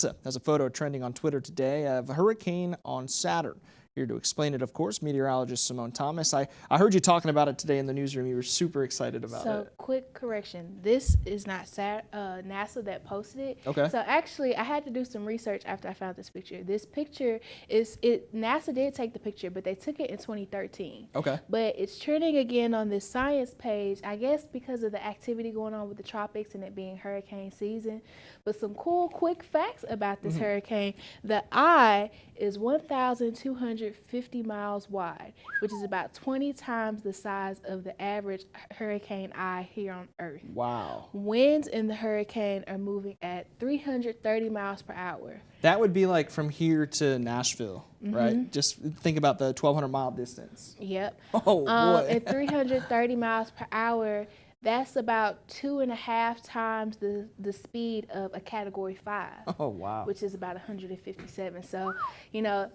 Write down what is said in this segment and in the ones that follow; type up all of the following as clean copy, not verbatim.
There's a photo trending on Twitter today of a hurricane on Saturn. Here to explain it, of course, meteorologist Simone Thomas. I heard you talking about it today in the newsroom. You were super excited about it. So, quick correction. This is not NASA that posted it. Okay. So, actually, I had to do some research after I found this picture. This picture NASA did take the picture, but they took it in 2013. Okay. But it's trending again on this science page, I guess because of the activity going on with the tropics and it being hurricane season. But some cool, quick facts about this hurricane. The eye is 1,250 miles wide, which is about 20 times the size of the average hurricane eye here on Earth. Wow. Winds in the hurricane are moving at 330 miles per hour. That would be like from here to Nashville, right? Just think about the 1,200-mile distance. Yep. Oh, boy. At 330 miles per hour, that's about 2.5 times the speed of a Category 5. Oh, wow. Which is about 157. So,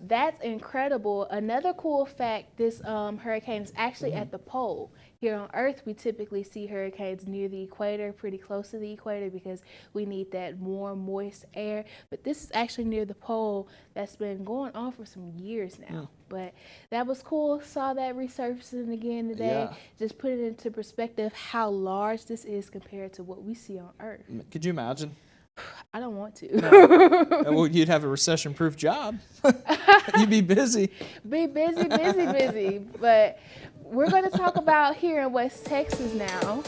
that's incredible. Another cool fact, this hurricane is actually at the pole. Here on Earth, we typically see hurricanes near the equator, pretty close to the equator, because we need that warm, moist air. But this is actually near the pole. That's been going on for some years now. But that was cool. Saw that resurfacing again today. Yeah. Just put it into perspective how large this is compared to what we see on Earth. Could you imagine? I don't want to. No. Well, you'd have a recession-proof job. You'd be busy. Be busy. But we're going to talk about here in West Texas now.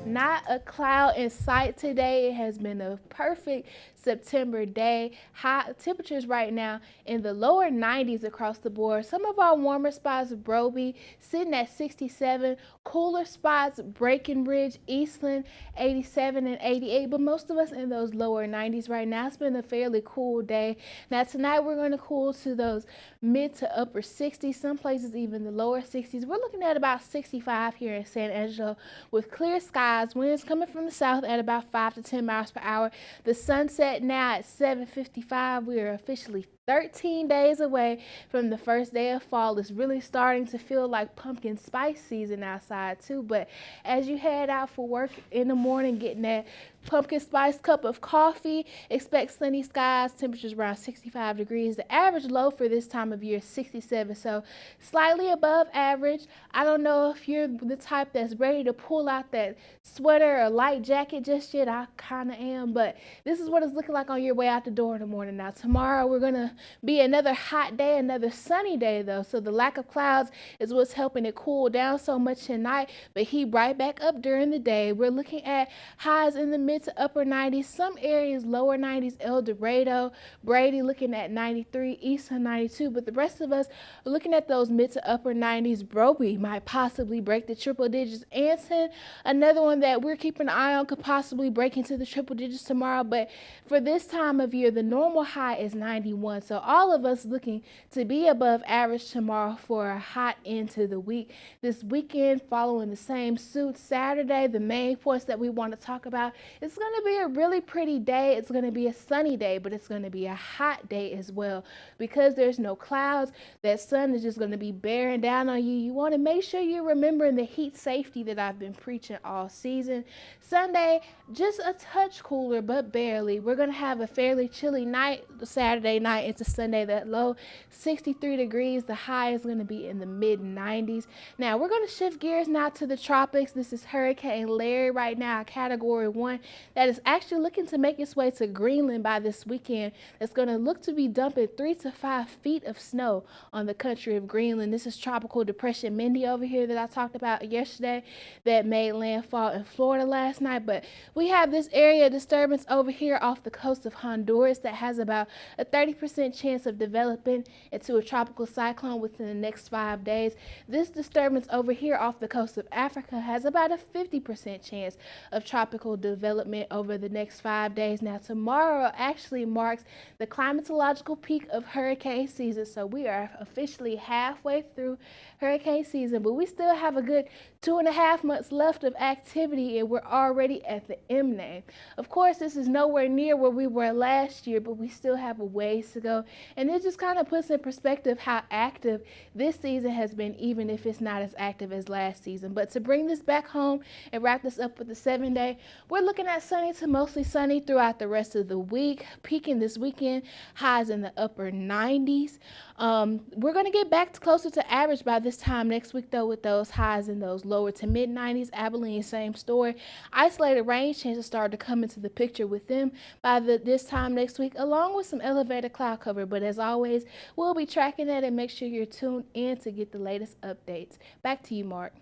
Not a cloud in sight today. It has been a perfect September day. High temperatures right now in the lower 90s across the board. Some of our warmer spots, Broby, sitting at 67. Cooler spots, Breckenridge, Eastland, 87 and 88. But most of us in those lower 90s right now. It's been a fairly cool day. Now tonight we're going to cool to those mid to upper 60s. Some places even the lower 60s. We're looking at about 65 here in San Angelo with clear skies. Winds coming from the south at about 5 to 10 miles per hour. The sunset now at 7:55. We are officially 13 days away from the first day of fall. It's really starting to feel like pumpkin spice season outside too. But as you head out for work in the morning, getting that pumpkin spice cup of coffee, expect sunny skies, temperatures around 65 degrees. The average low for this time of year is 67, so slightly above average. I don't know if you're the type that's ready to pull out that sweater or light jacket just yet. I kind of am, but this is what it's looking like on your way out the door in the morning. Now tomorrow we're going to be another hot day, another sunny day though, so the lack of clouds is what's helping it cool down so much tonight, but heat right back up during the day. We're looking at highs in the mid to upper 90s, some areas lower 90s. El Dorado, Brady looking at 93, Easton 92, but the rest of us are looking at those mid to upper 90s. Broby might possibly break the triple digits. Anson, another one that we're keeping an eye on, could possibly break into the triple digits tomorrow, but for this time of year the normal high is 91. So all of us looking to be above average tomorrow for a hot end to the week. This weekend following the same suit. Saturday, the main points that we want to talk about, it's going to be a really pretty day. It's going to be a sunny day, but it's going to be a hot day as well. Because there's no clouds, that sun is just going to be bearing down on you. You want to make sure you're remembering the heat safety that I've been preaching all season. Sunday, just a touch cooler, but barely. We're going to have a fairly chilly night, Saturday night into Sunday. That low 63 degrees. The high is going to be in the mid 90s. Now we're going to shift gears now to the tropics. This is Hurricane Larry right now, Category 1, that is actually looking to make its way to Greenland by this weekend. It's going to look to be dumping 3 to 5 feet of snow on the country of Greenland. This is Tropical Depression Mindy over here that I talked about yesterday that made landfall in Florida last night. But we have this area disturbance over here off the coast of Honduras that has about a 30% chance of developing into a tropical cyclone within the next 5 days. This disturbance over here off the coast of Africa has about a 50% chance of tropical development over the next 5 days. Now tomorrow actually marks the climatological peak of hurricane season, so we are officially halfway through hurricane season, but we still have a good 2.5 months left of activity and we're already at the M name. Of course, this is nowhere near where we were last year, but we still have a ways to go. ago. And it just kind of puts in perspective how active this season has been, even if it's not as active as last season. But to bring this back home and wrap this up with the 7-day, we're looking at sunny to mostly sunny throughout the rest of the week, peaking this weekend, highs in the upper 90s. We're going to get back to closer to average by this time next week, though, with those highs in those lower to mid 90s. Abilene, same story. Isolated rain chances start to come into the picture with them by this time next week, along with some elevated cloud cover. But as always, we'll be tracking that, and make sure you're tuned in to get the latest updates. Back to you, Mark.